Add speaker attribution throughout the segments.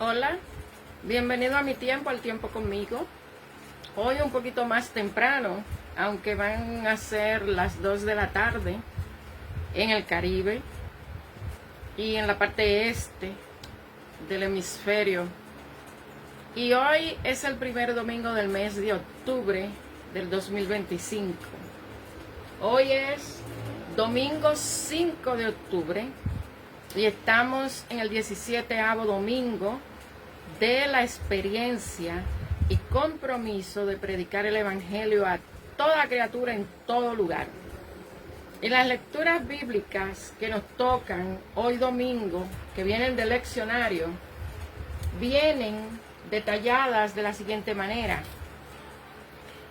Speaker 1: Hola, bienvenido a mi tiempo, al tiempo conmigo. Hoy un poquito más temprano, aunque van a ser las 2 de la tarde en el Caribe y en la parte este del hemisferio. Y hoy es el primer domingo del mes de octubre del 2025. Hoy es domingo 5 de octubre y estamos en el 17º domingo de la experiencia y compromiso de predicar el Evangelio a toda criatura en todo lugar. Y las lecturas bíblicas que nos tocan hoy domingo, que vienen del leccionario, vienen detalladas de la siguiente manera.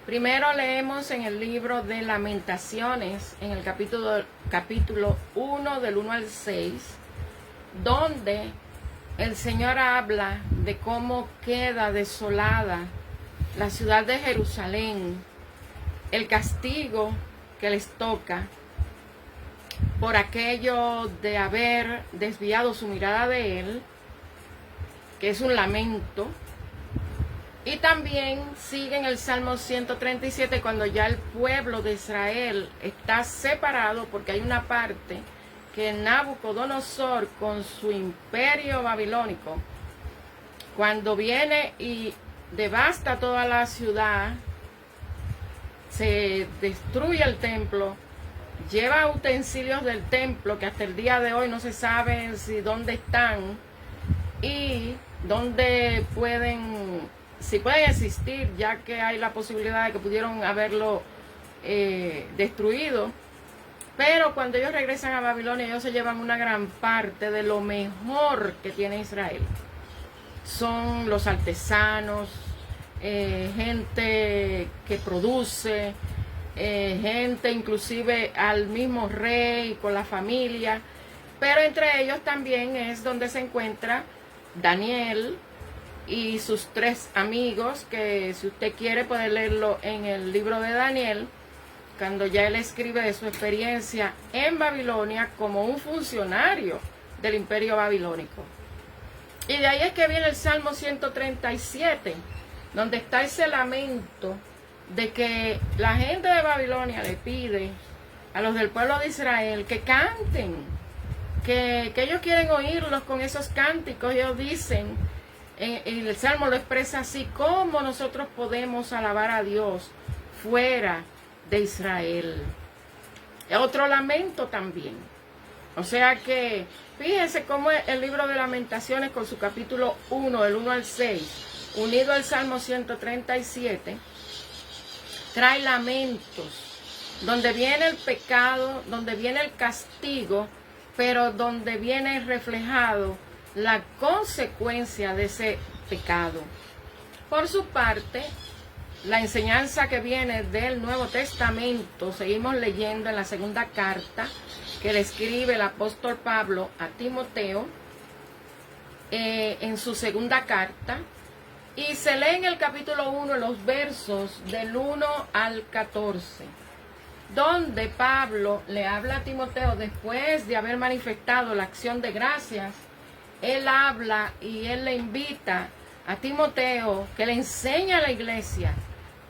Speaker 1: Primero leemos en el libro de Lamentaciones, en el capítulo 1, del 1 al 6, donde el Señor habla de cómo queda desolada la ciudad de Jerusalén, el castigo que les toca por aquello de haber desviado su mirada de Él, que es un lamento. Y también sigue en el Salmo 137 cuando ya el pueblo de Israel está separado, porque hay una parte que Nabucodonosor, con su imperio babilónico, cuando viene y devasta toda la ciudad, se destruye el templo, lleva utensilios del templo que hasta el día de hoy no se sabe si dónde están y dónde si pueden existir, ya que hay la posibilidad de que pudieron haberlo destruido. Pero cuando ellos regresan a Babilonia, ellos se llevan una gran parte de lo mejor que tiene Israel. Son los artesanos, gente que produce, gente inclusive al mismo rey con la familia. Pero entre ellos también es donde se encuentra Daniel y sus 3 amigos, que si usted quiere puede leerlo en el libro de Daniel, cuando ya él escribe de su experiencia en Babilonia como un funcionario del imperio babilónico. Y de ahí es que viene el Salmo 137, donde está ese lamento de que la gente de Babilonia le pide a los del pueblo de Israel que canten, que ellos quieren oírlos con esos cánticos. Ellos dicen, y el Salmo lo expresa así: ¿cómo nosotros podemos alabar a Dios fuera de Israel? Otro lamento también. O sea que fíjense cómo el libro de Lamentaciones, con su capítulo 1, del 1 al 6, unido al Salmo 137, trae lamentos, donde viene el pecado, donde viene el castigo, pero donde viene reflejado la consecuencia de ese pecado. Por su parte, la enseñanza que viene del Nuevo Testamento, seguimos leyendo en la segunda carta que le escribe el apóstol Pablo a Timoteo, en su segunda carta, y se lee en el capítulo 1 los versos del 1 al 14, donde Pablo le habla a Timoteo después de haber manifestado la acción de gracias. Él habla y él le invita a Timoteo que le enseñe a la iglesia,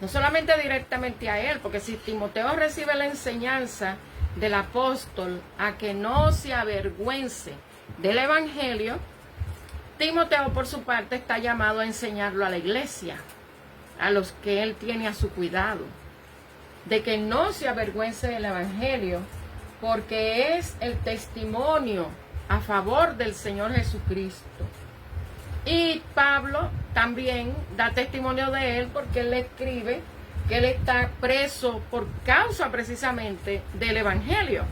Speaker 1: no solamente directamente a él, porque si Timoteo recibe la enseñanza del apóstol a que no se avergüence del evangelio, Timoteo por su parte está llamado a enseñarlo a la iglesia, a los que él tiene a su cuidado, de que no se avergüence del evangelio, porque es el testimonio a favor del Señor Jesucristo. Y Pablo también da testimonio de él, porque él le escribe que él está preso por causa precisamente del evangelio.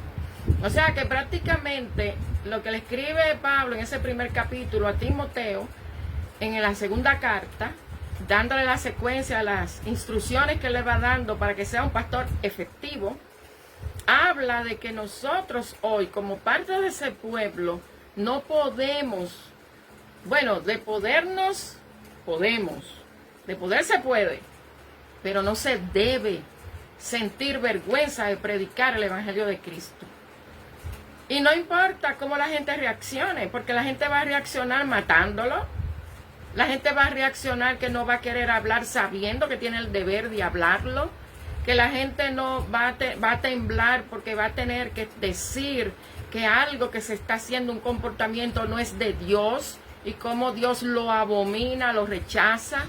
Speaker 1: O sea que prácticamente lo que le escribe Pablo en ese primer capítulo a Timoteo, en la segunda carta, dándole la secuencia, las instrucciones que le va dando para que sea un pastor efectivo, habla de que nosotros hoy, como parte de ese pueblo, no podemos, bueno, de podernos, podemos, de poder se puede, pero no se debe sentir vergüenza de predicar el evangelio de Cristo. Y no importa cómo la gente reaccione, porque la gente va a reaccionar matándolo, La gente va a reaccionar que no va a querer hablar sabiendo que tiene el deber de hablarlo. Que la gente no va a temblar porque va a tener que decir que algo que se está haciendo, un comportamiento, no es de Dios y cómo Dios lo abomina, lo rechaza.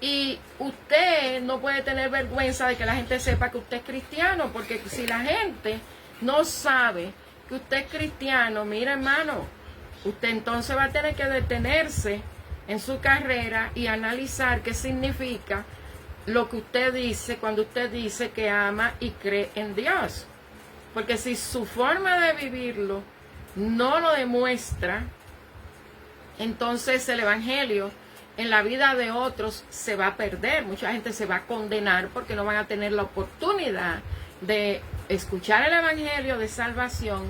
Speaker 1: Y usted no puede tener vergüenza de que la gente sepa que usted es cristiano, porque si la gente no sabe que usted es cristiano, mira hermano, usted entonces va a tener que detenerse en su carrera y analizar qué significa lo que usted dice cuando usted dice que ama y cree en Dios. Porque si su forma de vivirlo no lo demuestra, entonces el evangelio en la vida de otros se va a perder. Mucha gente se va a condenar porque no van a tener la oportunidad de escuchar el evangelio de salvación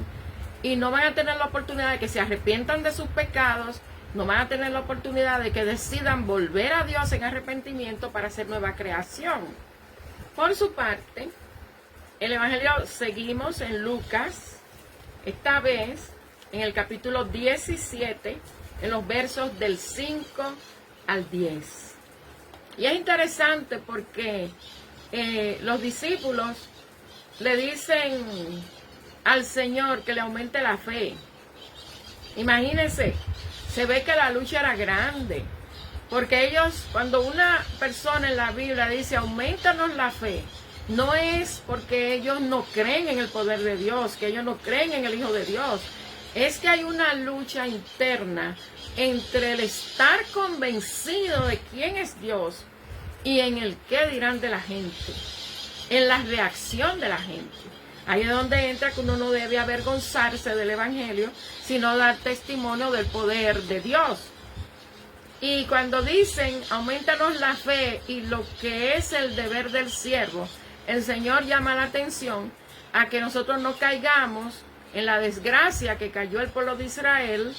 Speaker 1: y no van a tener la oportunidad de que se arrepientan de sus pecados, no van a tener la oportunidad de que decidan volver a Dios en arrepentimiento para hacer nueva creación. Por su parte, el evangelio seguimos en Lucas, esta vez en el capítulo 17, en los versos del 5 al 10. Y es interesante porque los discípulos le dicen al Señor que le aumente la fe. Imagínense, se ve que la lucha era grande, porque ellos, cuando una persona en la Biblia dice aumentanos la fe, no es porque ellos no creen en el poder de Dios, que ellos no creen en el Hijo de Dios, es que hay una lucha interna entre el estar convencido de quién es Dios y en el qué dirán de la gente, en la reacción de la gente. Ahí es donde entra que uno no debe avergonzarse del evangelio, sino dar testimonio del poder de Dios. Y cuando dicen, aumentanos la fe y lo que es el deber del siervo, el Señor llama la atención a que nosotros no caigamos en la desgracia que cayó el pueblo de Israel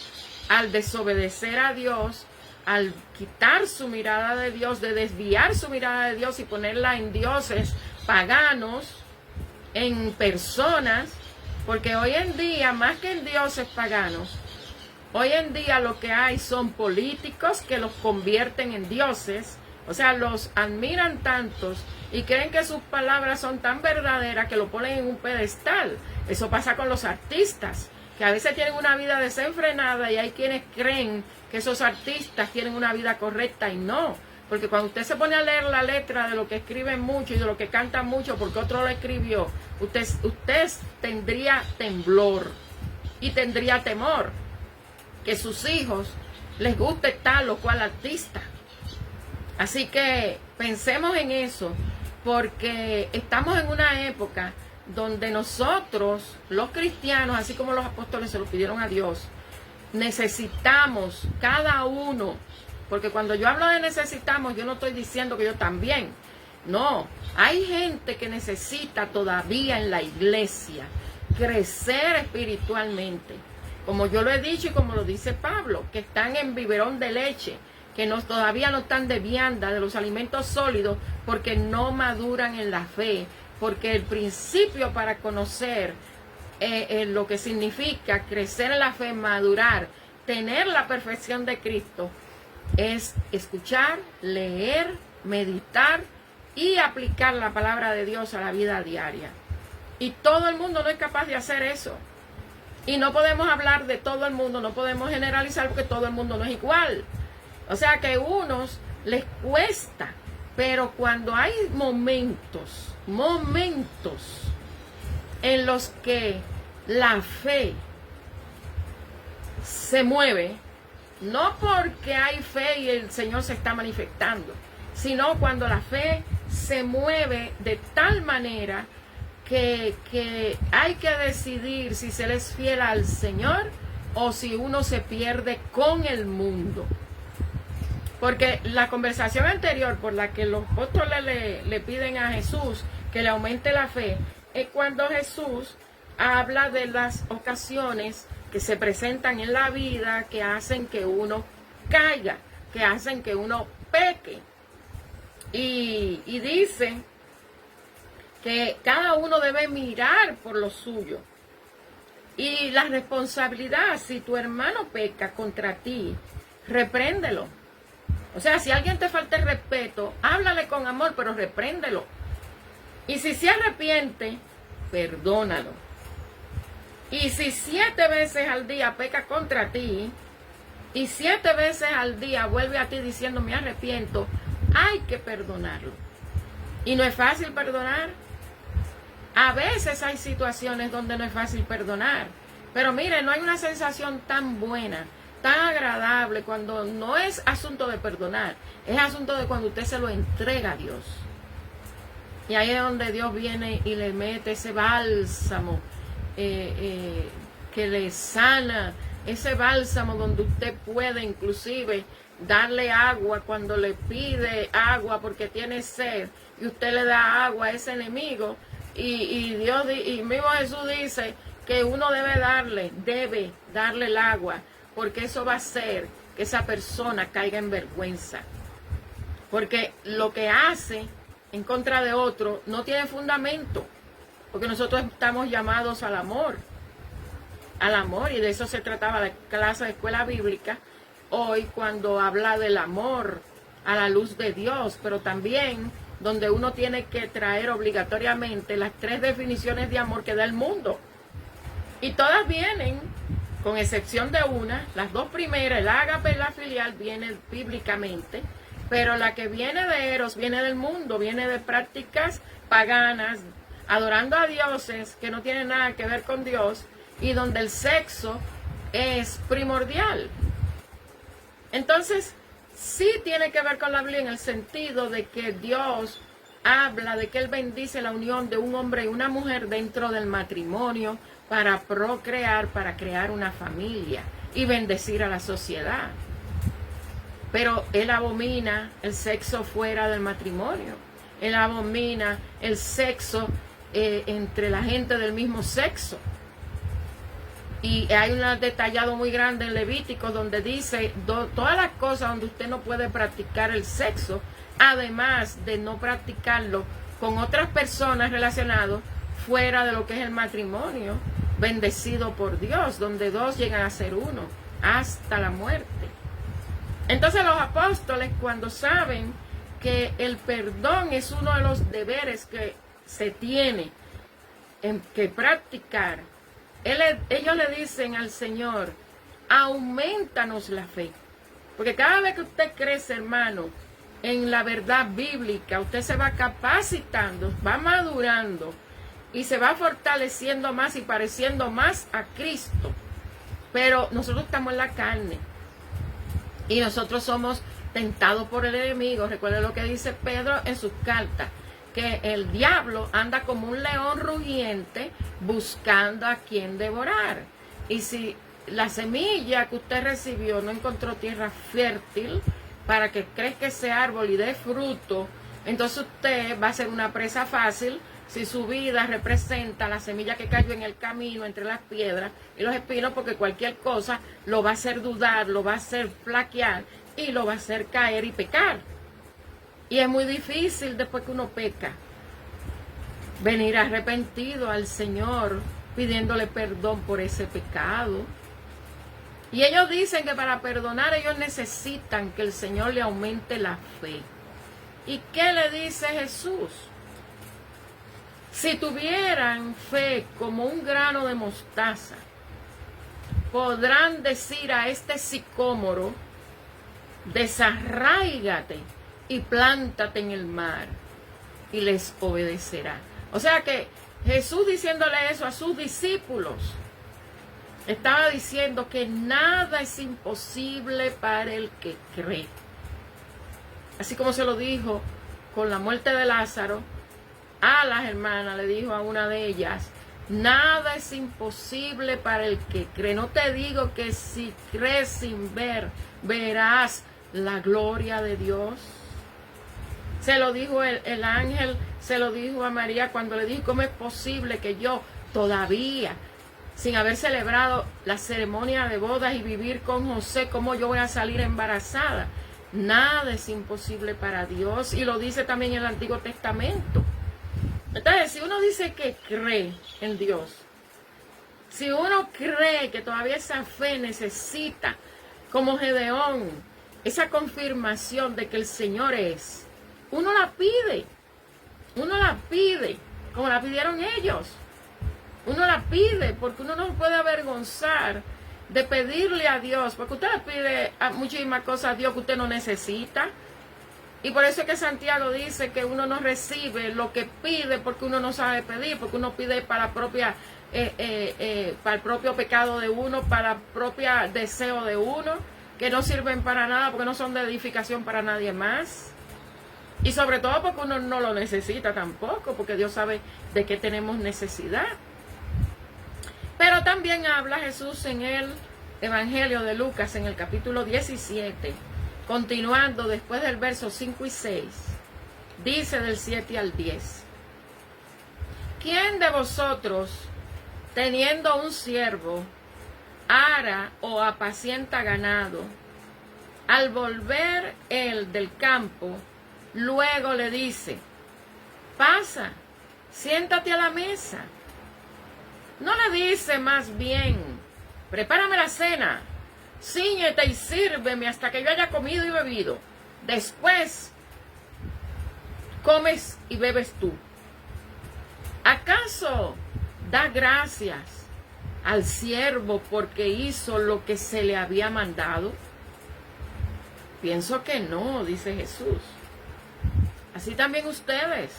Speaker 1: al desobedecer a Dios, al quitar su mirada de Dios, de desviar su mirada de Dios y ponerla en dioses paganos, en personas, porque hoy en día, más que en dioses paganos, hoy en día lo que hay son políticos que los convierten en dioses, o sea, los admiran tantos y creen que sus palabras son tan verdaderas que lo ponen en un pedestal. Eso pasa con los artistas, que a veces tienen una vida desenfrenada y hay quienes creen que esos artistas tienen una vida correcta y no. Porque cuando usted se pone a leer la letra de lo que escriben mucho y de lo que cantan mucho porque otro lo escribió, usted tendría temblor y tendría temor que sus hijos les guste tal o cual artista. Así que pensemos en eso, porque estamos en una época donde nosotros, los cristianos, así como los apóstoles se lo pidieron a Dios, necesitamos cada uno. Porque cuando yo hablo de necesitamos, yo no estoy diciendo que yo también. No, hay gente que necesita todavía en la iglesia crecer espiritualmente. Como yo lo he dicho y como lo dice Pablo, que están en biberón de leche, que todavía no están de vianda, de los alimentos sólidos, porque no maduran en la fe. Porque el principio para conocer lo que significa crecer en la fe, madurar, tener la perfección de Cristo, es escuchar, leer, meditar y aplicar la palabra de Dios a la vida diaria. Y todo el mundo no es capaz de hacer eso. Y no podemos hablar de todo el mundo, no podemos generalizar porque todo el mundo no es igual. O sea que a unos les cuesta, pero cuando hay momentos en los que la fe se mueve, no porque hay fe y el Señor se está manifestando, sino cuando la fe se mueve de tal manera que hay que decidir si se le es fiel al Señor o si uno se pierde con el mundo. Porque la conversación anterior por la que los apóstoles le piden a Jesús que le aumente la fe es cuando Jesús habla de las ocasiones que se presentan en la vida que hacen que uno caiga, que hacen que uno peque. Y dice que cada uno debe mirar por lo suyo. Y la responsabilidad, si tu hermano peca contra ti, repréndelo. O sea, si alguien te falta el respeto, háblale con amor, pero repréndelo. Y si se arrepiente, perdónalo. Y si 7 veces al día peca contra ti, y 7 veces al día vuelve a ti diciendo me arrepiento, hay que perdonarlo. Y no es fácil perdonar. A veces hay situaciones donde no es fácil perdonar. Pero mire, no hay una sensación tan buena, tan agradable cuando no es asunto de perdonar. Es asunto de cuando usted se lo entrega a Dios. Y ahí es donde Dios viene y le mete ese bálsamo que le sana. Ese bálsamo donde usted puede inclusive darle agua cuando le pide agua porque tiene sed. Y usted le da agua a ese enemigo. Y Dios y mismo Jesús dice que uno debe darle el agua, porque eso va a hacer que esa persona caiga en vergüenza. Porque lo que hace en contra de otro no tiene fundamento, porque nosotros estamos llamados al amor, y de eso se trataba la clase de escuela bíblica hoy, cuando habla del amor a la luz de Dios, pero también donde uno tiene que traer obligatoriamente las 3 definiciones de amor que da el mundo. Y todas vienen, con excepción de una, las 2 primeras, el ágape y la filial, vienen bíblicamente, pero la que viene de Eros viene del mundo, viene de prácticas paganas, adorando a dioses que no tienen nada que ver con Dios, y donde el sexo es primordial. Entonces, sí tiene que ver con la Biblia en el sentido de que Dios habla de que Él bendice la unión de un hombre y una mujer dentro del matrimonio para procrear, para crear una familia y bendecir a la sociedad. Pero Él abomina el sexo fuera del matrimonio. Él abomina el sexo entre la gente del mismo sexo. Y hay un detallado muy grande en Levítico donde dice todas las cosas donde usted no puede practicar el sexo, además de no practicarlo con otras personas relacionadas fuera de lo que es el matrimonio, bendecido por Dios, donde 2 llegan a ser 1, hasta la muerte. Entonces los apóstoles, cuando saben que el perdón es uno de los deberes que se tiene que practicar, ellos le dicen al Señor, aumentanos la fe. Porque cada vez que usted crece, hermano, en la verdad bíblica, usted se va capacitando, va madurando y se va fortaleciendo más y pareciendo más a Cristo. Pero nosotros estamos en la carne y nosotros somos tentados por el enemigo. Recuerden lo que dice Pedro en sus cartas, que el diablo anda como un león rugiente buscando a quien devorar. Y si la semilla que usted recibió no encontró tierra fértil para que crezca ese árbol y dé fruto, entonces usted va a ser una presa fácil si su vida representa la semilla que cayó en el camino entre las piedras y los espinos, porque cualquier cosa lo va a hacer dudar, lo va a hacer flaquear y lo va a hacer caer y pecar. Y es muy difícil después que uno peca venir arrepentido al Señor pidiéndole perdón por ese pecado. Y ellos dicen que para perdonar ellos necesitan que el Señor le aumente la fe. ¿Y qué le dice Jesús? Si tuvieran fe como un grano de mostaza, podrán decir a este sicómoro, desarráigate y plántate en el mar, y les obedecerá. O sea que Jesús, diciéndole eso a sus discípulos, estaba diciendo que nada es imposible para el que cree. Así como se lo dijo con la muerte de Lázaro a las hermanas, le dijo a una de ellas, nada es imposible para el que cree. No te digo que si crees sin ver, verás la gloria de Dios. Se lo dijo el ángel, se lo dijo a María cuando le dijo, ¿cómo es posible que yo todavía, sin haber celebrado la ceremonia de bodas y vivir con José, cómo yo voy a salir embarazada? Nada es imposible para Dios, y lo dice también en el Antiguo Testamento. Entonces, si uno dice que cree en Dios, si uno cree que todavía esa fe necesita, como Gedeón, esa confirmación de que el Señor es, uno la pide, como la pidieron ellos. Uno la pide porque uno no puede avergonzar de pedirle a Dios, porque usted le pide a muchísimas cosas a Dios que usted no necesita. Y por eso es que Santiago dice que uno no recibe lo que pide porque uno no sabe pedir, porque uno pide para el propio pecado de uno, para el propio deseo de uno, que no sirven para nada porque no son de edificación para nadie más. Y sobre todo porque uno no lo necesita tampoco, porque Dios sabe de qué tenemos necesidad. Pero también habla Jesús en el Evangelio de Lucas, en el capítulo 17, continuando después del verso 5 y 6, dice del 7 al 10. ¿Quién de vosotros, teniendo un siervo, ara o apacienta ganado, al volver él del campo, luego le dice, pasa, siéntate a la mesa? No le dice más bien, prepárame la cena, cíñete y sírveme hasta que yo haya comido y bebido. Después comes y bebes tú. ¿Acaso da gracias al siervo porque hizo lo que se le había mandado? Pienso que no, dice Jesús. Así también ustedes,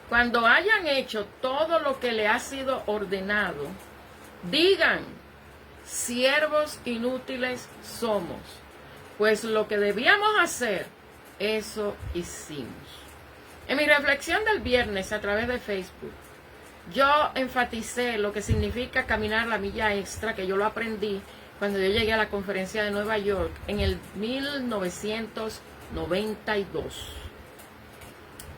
Speaker 1: cuando hayan hecho todo lo que le ha sido ordenado, digan, siervos inútiles somos, pues lo que debíamos hacer, eso hicimos. En mi reflexión del viernes a través de Facebook, yo enfaticé lo que significa caminar la milla extra, que yo lo aprendí cuando yo llegué a la conferencia de Nueva York en el 1992.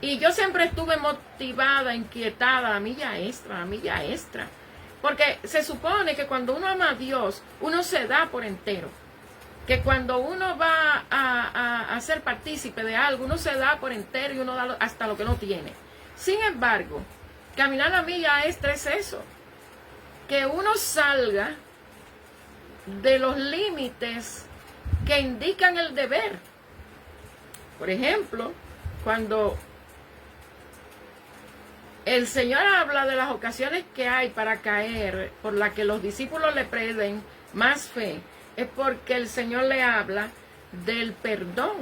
Speaker 1: Y yo siempre estuve motivada, inquietada, la milla extra, porque se supone que cuando uno ama a Dios, uno se da por entero. Que cuando uno va a ser partícipe de algo, uno se da por entero y uno da hasta lo que no tiene. Sin embargo, caminar la milla extra es eso. Que uno salga de los límites que indican el deber. Por ejemplo, cuando el Señor habla de las ocasiones que hay para caer, por las que los discípulos le piden más fe, es porque el Señor le habla del perdón.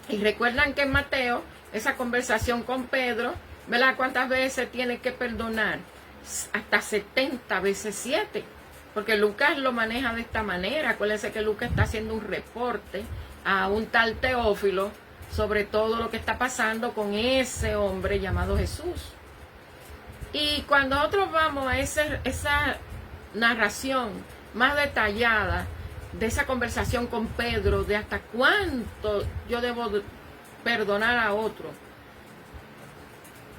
Speaker 1: Y recuerdan que en Mateo, esa conversación con Pedro, ¿verdad? ¿Cuántas veces tiene que perdonar? Hasta 70 veces 7. Porque Lucas lo maneja de esta manera. Acuérdense que Lucas está haciendo un reporte a un tal Teófilo sobre todo lo que está pasando con ese hombre llamado Jesús. Y cuando nosotros vamos a esa narración más detallada de esa conversación con Pedro, de hasta cuánto yo debo perdonar a otro,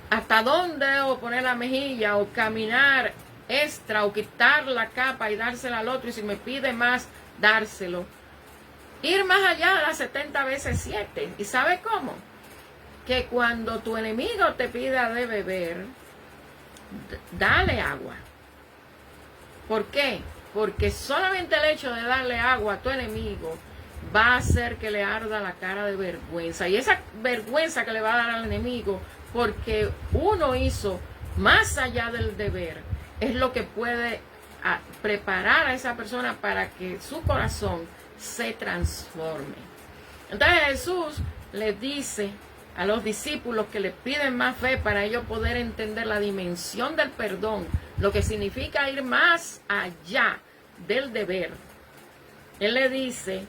Speaker 1: hasta dónde debo poner la mejilla o caminar extra o quitar la capa y dársela al otro, y si me pide más, dárselo. Ir más allá de las 70 veces 7. ¿Y sabe cómo? Que cuando tu enemigo te pida de beber, dale agua. ¿Por qué? Porque solamente el hecho de darle agua a tu enemigo va a hacer que le arda la cara de vergüenza. Y esa vergüenza que le va a dar al enemigo porque uno hizo más allá del deber, es lo que puede preparar a esa persona para que su corazón se transforme. Entonces Jesús les dice a los discípulos que le piden más fe para ellos poder entender la dimensión del perdón, lo que significa ir más allá del deber. Él le dice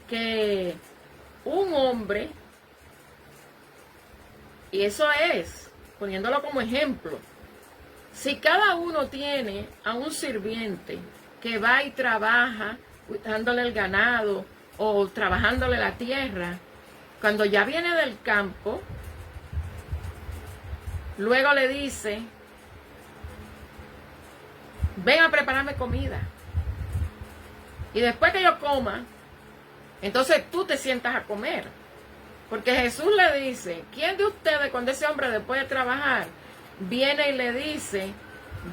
Speaker 1: que un hombre, y eso es, poniéndolo como ejemplo, si cada uno tiene a un sirviente que va y trabaja cuidándole el ganado o trabajándole la tierra, cuando ya viene del campo, luego le dice, ven a prepararme comida. Y después que yo coma, entonces tú te sientas a comer. Porque Jesús le dice, ¿quién de ustedes cuando ese hombre después de trabajar viene y le dice,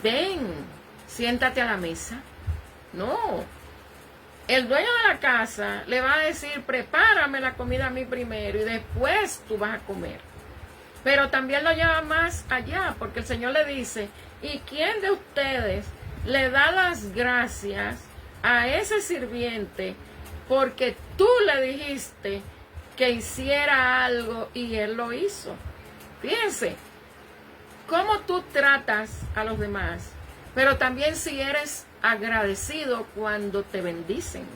Speaker 1: ven, siéntate a la mesa? No. el dueño de la casa le va a decir, prepárame la comida a mí primero y después tú vas a comer. Pero también lo lleva más allá, porque el Señor le dice, ¿y quién de ustedes le da las gracias a ese sirviente porque tú le dijiste que hiciera algo y él lo hizo? Fíjense, cómo tú tratas a los demás, pero también si eres agradecido cuando te bendicen.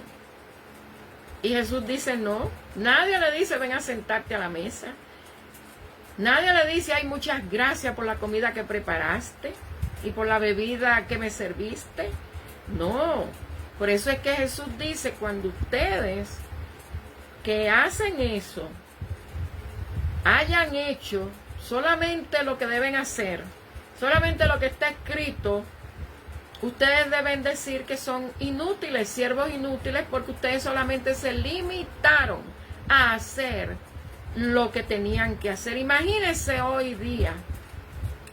Speaker 1: Y Jesús dice, no, nadie le dice, ven a sentarte a la mesa. Nadie le dice, ay, muchas gracias por la comida que preparaste y por la bebida que me serviste. No, por eso es que Jesús dice, cuando ustedes que hacen eso, hayan hecho solamente lo que deben hacer, solamente lo que está escrito, ustedes deben decir que son inútiles, siervos inútiles, porque ustedes solamente se limitaron a hacer lo que tenían que hacer. Imagínense hoy día,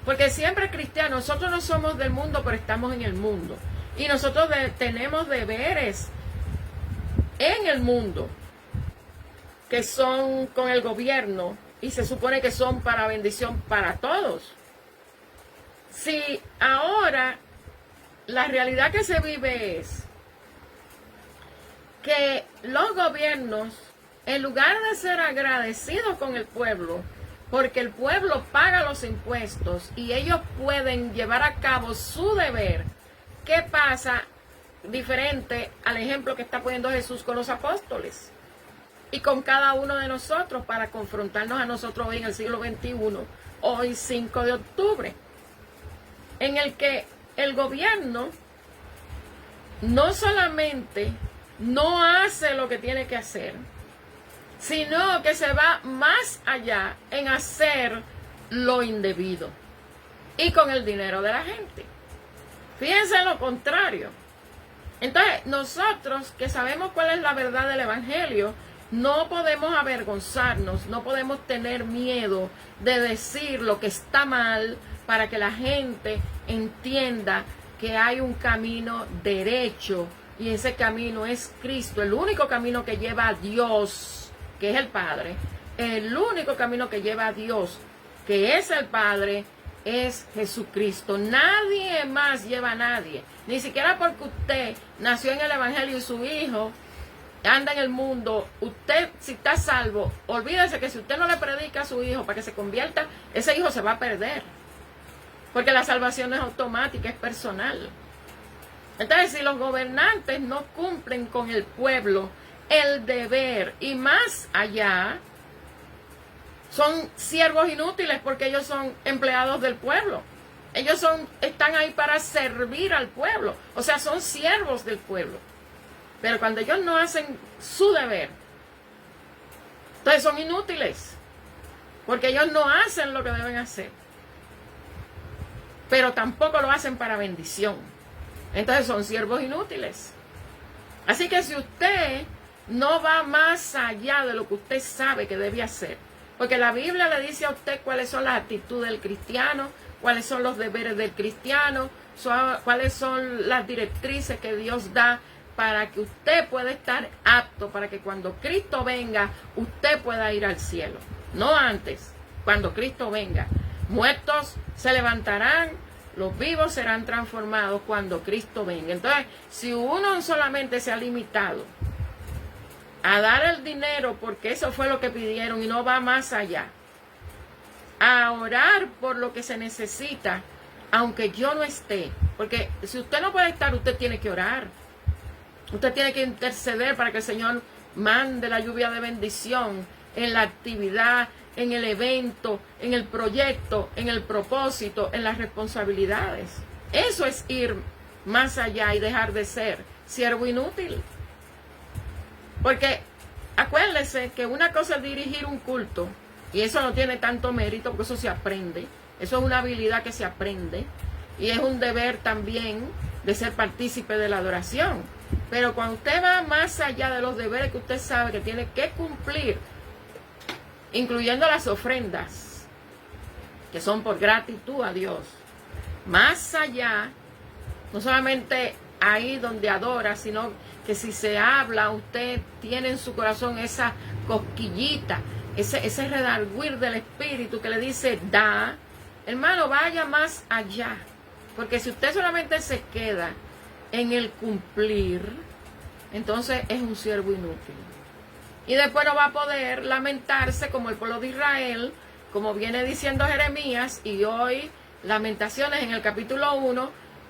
Speaker 1: porque siempre cristianos, nosotros no somos del mundo, pero estamos en el mundo. Y nosotros tenemos deberes en el mundo, que son con el gobierno, y se supone que son para bendición para todos. Si ahora la realidad que se vive es que los gobiernos, en lugar de ser agradecidos con el pueblo, porque el pueblo paga los impuestos y ellos pueden llevar a cabo su deber, ¿qué pasa? Diferente al ejemplo que está poniendo Jesús con los apóstoles y con cada uno de nosotros para confrontarnos a nosotros hoy en el siglo XXI, hoy 5 de octubre, en el que el gobierno no solamente no hace lo que tiene que hacer, sino que se va más allá en hacer lo indebido y con el dinero de la gente. Fíjense lo contrario. Entonces, nosotros que sabemos cuál es la verdad del Evangelio, no podemos avergonzarnos, no podemos tener miedo de decir lo que está mal para que la gente entienda que hay un camino derecho y ese camino es Cristo, el único camino que lleva a Dios, que es el Padre, el único camino que lleva a Dios, que es el Padre, es Jesucristo. Nadie más lleva a nadie, ni siquiera porque usted nació en el Evangelio y su hijo anda en el mundo. Usted, si está salvo, olvídese que si usted no le predica a su hijo para que se convierta, ese hijo se va a perder, porque la salvación no es automática, es personal. Entonces, si los gobernantes no cumplen con el pueblo el deber y más allá, son siervos inútiles, porque ellos son empleados del pueblo. Ellos están ahí para servir al pueblo, o sea, son siervos del pueblo. Pero cuando ellos no hacen su deber, entonces son inútiles, porque ellos no hacen lo que deben hacer, pero tampoco lo hacen para bendición. Entonces son siervos inútiles. Así que si usted no va más allá de lo que usted sabe que debe hacer, porque la Biblia le dice a usted cuáles son las actitudes del cristiano, cuáles son los deberes del cristiano, cuáles son las directrices que Dios da para que usted pueda estar apto, para que cuando Cristo venga, usted pueda ir al cielo. No antes, cuando Cristo venga. Muertos se levantarán, los vivos serán transformados cuando Cristo venga. Entonces, si uno solamente se ha limitado a dar el dinero porque eso fue lo que pidieron y no va más allá, a orar por lo que se necesita, aunque yo no esté, porque si usted no puede estar, usted tiene que orar. Usted tiene que interceder para que el Señor mande la lluvia de bendición en la actividad, en el evento, en el proyecto, en el propósito, en las responsabilidades. Eso es ir más allá y dejar de ser siervo inútil. Porque acuérdese que una cosa es dirigir un culto, y eso no tiene tanto mérito porque eso se aprende. Eso es una habilidad que se aprende y es un deber también de ser partícipe de la adoración. Pero cuando usted va más allá de los deberes que usted sabe que tiene que cumplir, incluyendo las ofrendas, que son por gratitud a Dios, más allá, no solamente ahí donde adora, sino que si se habla, usted tiene en su corazón esa cosquillita, ese redarguir del espíritu que le dice, da, hermano, vaya más allá. Porque si usted solamente se queda en el cumplir, entonces es un siervo inútil. Y después no va a poder lamentarse como el pueblo de Israel, como viene diciendo Jeremías, y hoy Lamentaciones en el capítulo 1,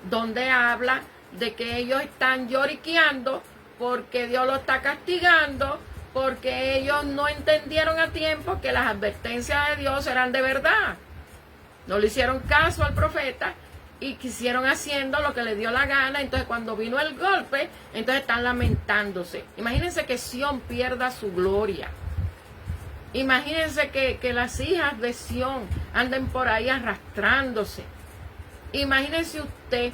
Speaker 1: donde habla de que ellos están lloriqueando porque Dios lo está castigando, porque ellos no entendieron a tiempo que las advertencias de Dios eran de verdad. No le hicieron caso al profeta y quisieron haciendo lo que le dio la gana. Entonces cuando vino el golpe, entonces están lamentándose. Imagínense que Sión pierda su gloria. Imagínense que las hijas de Sión anden por ahí arrastrándose. Imagínense usted.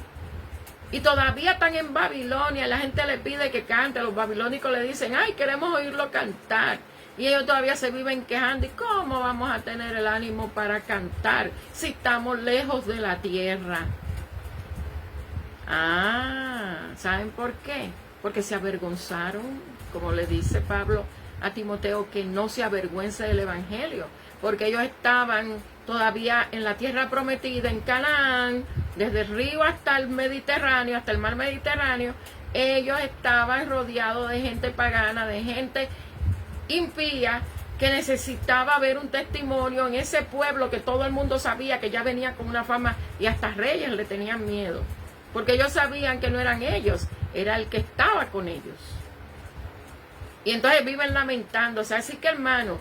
Speaker 1: Y todavía están en Babilonia, la gente le pide que cante, los babilónicos le dicen, ay, queremos oírlo cantar. Y ellos todavía se viven quejando, ¿y cómo vamos a tener el ánimo para cantar si estamos lejos de la tierra? ¿Saben por qué? Porque se avergonzaron, como le dice Pablo a Timoteo, que no se avergüence del evangelio, porque ellos estaban todavía en la tierra prometida, en Canaán, desde el río hasta el Mediterráneo, hasta el mar Mediterráneo. Ellos estaban rodeados de gente pagana, de gente impía, que necesitaba ver un testimonio en ese pueblo que todo el mundo sabía que ya venía con una fama, y hasta reyes le tenían miedo, porque ellos sabían que no eran ellos, era el que estaba con ellos. Y entonces viven lamentándose. Así que, hermano,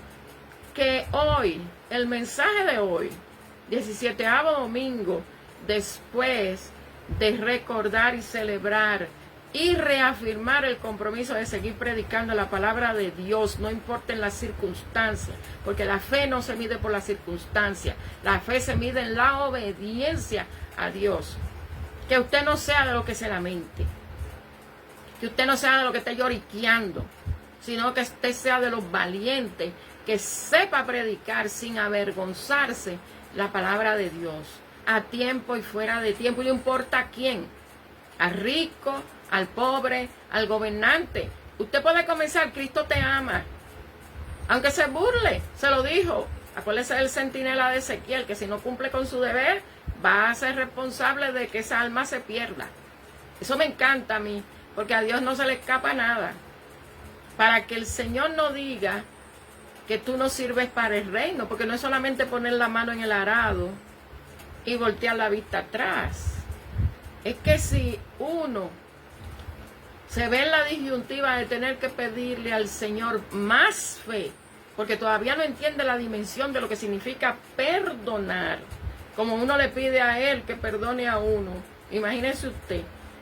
Speaker 1: que hoy, el mensaje de hoy, 17º domingo, después de recordar y celebrar y reafirmar el compromiso de seguir predicando la palabra de Dios, no importa en las circunstancias, porque la fe no se mide por las circunstancias, la fe se mide en la obediencia a Dios. Que usted no sea de lo que se lamente, que usted no sea de lo que esté lloriqueando, sino que usted sea de los valientes, que sepa predicar sin avergonzarse la palabra de Dios, a tiempo y fuera de tiempo, y no importa a quién, al rico, al pobre, al gobernante. Usted puede comenzar, Cristo te ama, aunque se burle, se lo dijo. Acuérdese del centinela de Ezequiel, que si no cumple con su deber, va a ser responsable de que esa alma se pierda. Eso me encanta a mí, porque a Dios no se le escapa nada. Para que el Señor no diga que tú no sirves para el reino, porque no es solamente poner la mano en el arado y voltear la vista atrás. Es que si uno se ve en la disyuntiva de tener que pedirle al Señor más fe, porque todavía no entiende la dimensión de lo que significa perdonar, como uno le pide a Él que perdone a uno. Imagínese usted,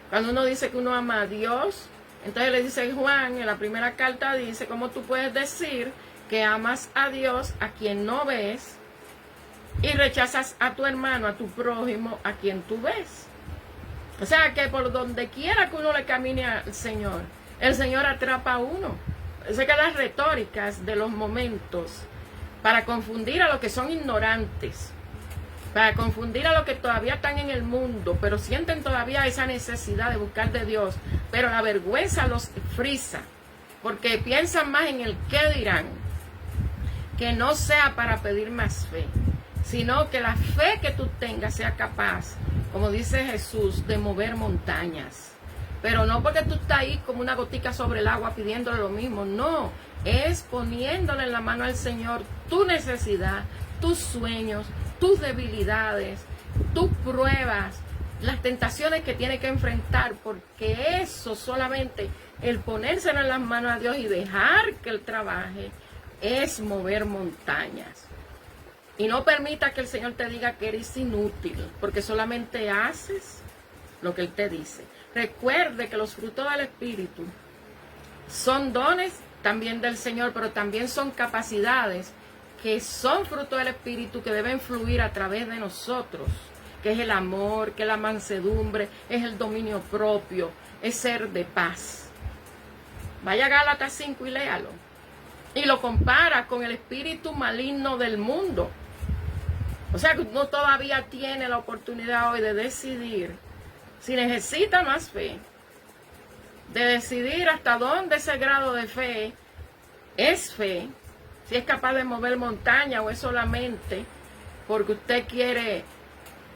Speaker 1: cuando uno dice que uno ama a Dios, entonces le dice Juan, en la primera carta dice, ¿cómo tú puedes decir que amas a Dios a quien no ves y rechazas a tu hermano, a tu prójimo, a quien tú ves? O sea que por donde quiera que uno le camine al Señor, el Señor atrapa a uno. Sé que las retóricas de los momentos para confundir a los que son ignorantes, para confundir a los que todavía están en el mundo, pero sienten todavía esa necesidad de buscar de Dios, pero la vergüenza los frisa, porque piensan más en el qué dirán, que no sea para pedir más fe, sino que la fe que tú tengas sea capaz, como dice Jesús, de mover montañas. Pero no porque tú estás ahí como una gotica sobre el agua pidiéndole lo mismo, no, es poniéndole en la mano al Señor tu necesidad, tus sueños, tus debilidades, tus pruebas, las tentaciones que tiene que enfrentar, porque eso solamente, el ponérselo en las manos a Dios y dejar que Él trabaje, es mover montañas. Y no permita que el Señor te diga que eres inútil, porque solamente haces lo que Él te dice. Recuerde que los frutos del Espíritu son dones también del Señor, pero también son capacidades que son fruto del Espíritu, que deben fluir a través de nosotros, que es el amor, que es la mansedumbre, es el dominio propio, es ser de paz. Vaya a Gálatas 5 y léalo. Y lo compara con el espíritu maligno del mundo. O sea que uno todavía tiene la oportunidad hoy de decidir si necesita más fe de decidir hasta dónde ese grado de fe es fe, si es capaz de mover montaña o es solamente porque usted quiere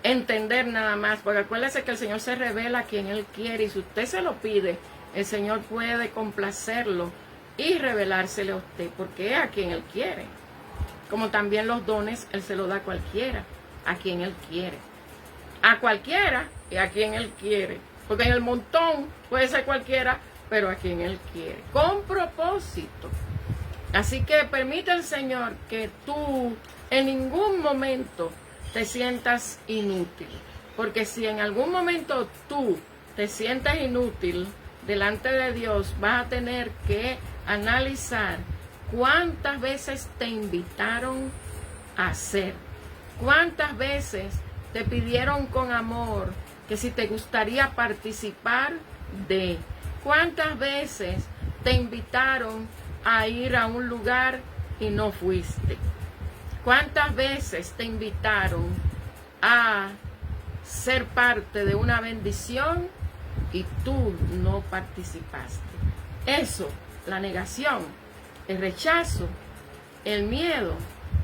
Speaker 1: entender nada más, porque acuérdese que el Señor se revela a quien Él quiere, y si usted se lo pide, el Señor puede complacerlo y revelársele a usted, porque es a quien Él quiere. Como también los dones, Él se los da a cualquiera, a quien Él quiere. A cualquiera y a quien Él quiere. Porque en el montón puede ser cualquiera, pero a quien Él quiere. Con propósito. Así que permite al Señor que tú en ningún momento te sientas inútil. Porque si en algún momento tú te sientes inútil delante de Dios, vas a tener que analizar cuántas veces te invitaron a hacer. Cuántas veces te pidieron con amor que si te gustaría participar de. Cuántas veces te invitaron a ir a un lugar y no fuiste. ¿Cuántas veces te invitaron a ser parte de una bendición y tú no participaste? Eso, la negación, el rechazo, el miedo,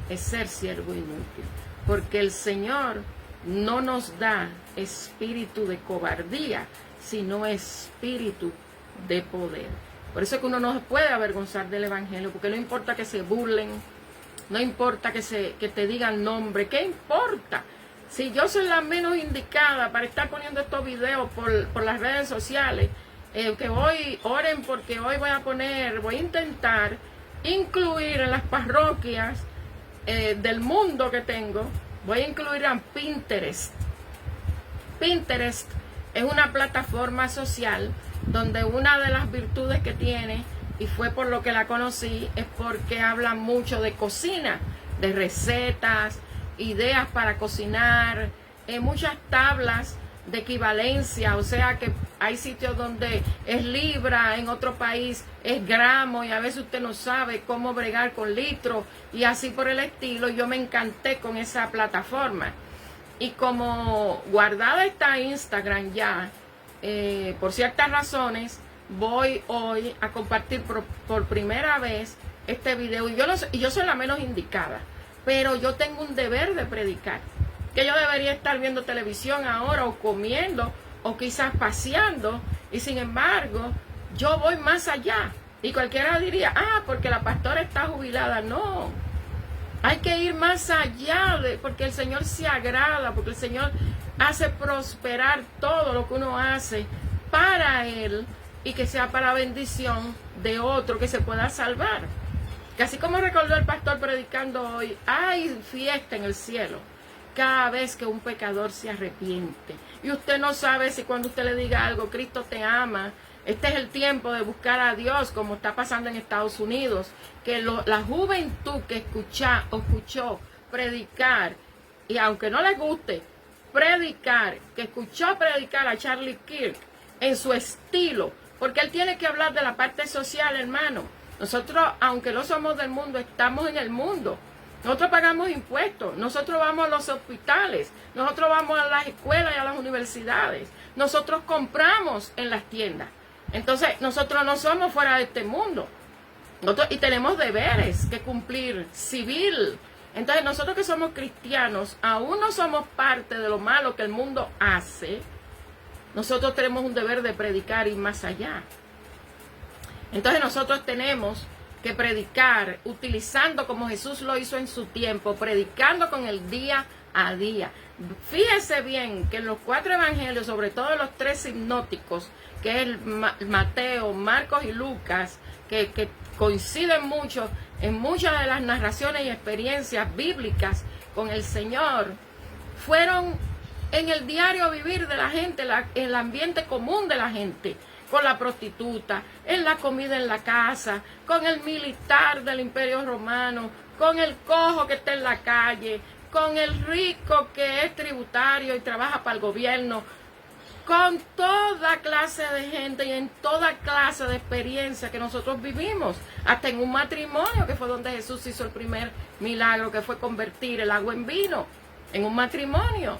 Speaker 1: es ser siervo inútil. Porque el Señor no nos da espíritu de cobardía, sino espíritu de poder. Por eso es que uno no se puede avergonzar del Evangelio, porque no importa que se burlen, no importa que te digan nombre, ¿qué importa? Si yo soy la menos indicada para estar poniendo estos videos por las redes sociales, que hoy oren porque hoy voy a intentar incluir en las parroquias del mundo que tengo, voy a incluir a Pinterest. Pinterest es una plataforma social donde una de las virtudes que tiene, y fue por lo que la conocí, es porque habla mucho de cocina, de recetas, ideas para cocinar, muchas tablas de equivalencia, o sea que hay sitios donde es libra, en otro país es gramo, y a veces usted no sabe cómo bregar con litros, y así por el estilo. Yo me encanté con esa plataforma. Y como guardada está Instagram ya, por ciertas razones, voy hoy a compartir por primera vez este video. Y yo soy la menos indicada, pero yo tengo un deber de predicar. Que yo debería estar viendo televisión ahora, o comiendo, o quizás paseando. Y sin embargo, yo voy más allá. Y cualquiera diría, porque la pastora está jubilada. No. Hay que ir más allá, porque el Señor se agrada, porque el Señor hace prosperar todo lo que uno hace para Él, y que sea para bendición de otro que se pueda salvar. Que así como recordó el pastor predicando hoy, hay fiesta en el cielo cada vez que un pecador se arrepiente. Y usted no sabe si cuando usted le diga algo, Cristo te ama, este es el tiempo de buscar a Dios, como está pasando en Estados Unidos, que la juventud que escuchó predicar, y aunque no les guste predicar, que escuchó predicar a Charlie Kirk en su estilo, porque él tiene que hablar de la parte social, hermano. Nosotros, aunque no somos del mundo, estamos en el mundo. Nosotros pagamos impuestos, nosotros vamos a los hospitales, nosotros vamos a las escuelas y a las universidades, nosotros compramos en las tiendas. Entonces, nosotros no somos fuera de este mundo. Y tenemos deberes que cumplir, civil. Entonces, nosotros que somos cristianos, aún no somos parte de lo malo que el mundo hace. Nosotros tenemos un deber de predicar y más allá. Entonces, nosotros tenemos que predicar utilizando como Jesús lo hizo en su tiempo, predicando con el día a día. Fíjese bien que en los 4 evangelios, sobre todo los 3 sinópticos, que es Mateo, Marcos y Lucas, que coinciden mucho en muchas de las narraciones y experiencias bíblicas con el Señor, fueron en el diario vivir de la gente, el ambiente común de la gente, con la prostituta, en la comida en la casa, con el militar del Imperio Romano, con el cojo que está en la calle, con el rico que es tributario y trabaja para el gobierno, con toda clase de gente y en toda clase de experiencia que nosotros vivimos, hasta en un matrimonio, que fue donde Jesús hizo el primer milagro, que fue convertir el agua en vino, en un matrimonio,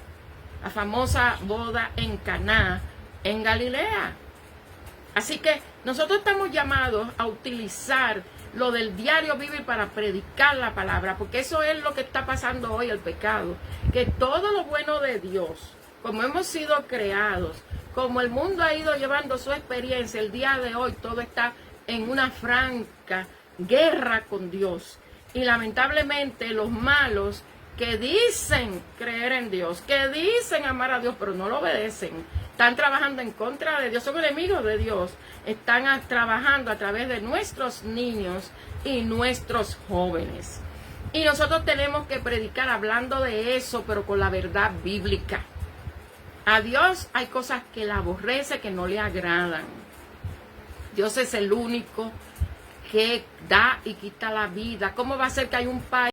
Speaker 1: la famosa boda en Caná, en Galilea. Así que nosotros estamos llamados a utilizar lo del diario vivir para predicar la palabra, porque eso es lo que está pasando hoy, el pecado, que todo lo bueno de Dios, como hemos sido creados, como el mundo ha ido llevando su experiencia, el día de hoy todo está en una franca guerra con Dios. Y lamentablemente los malos que dicen creer en Dios, que dicen amar a Dios, pero no lo obedecen, están trabajando en contra de Dios, son enemigos de Dios, están trabajando a través de nuestros niños y nuestros jóvenes. Y nosotros tenemos que predicar hablando de eso, pero con la verdad bíblica. A Dios hay cosas que le aborrece, que no le agradan. Dios es el único que da y quita la vida. ¿Cómo va a ser que hay un país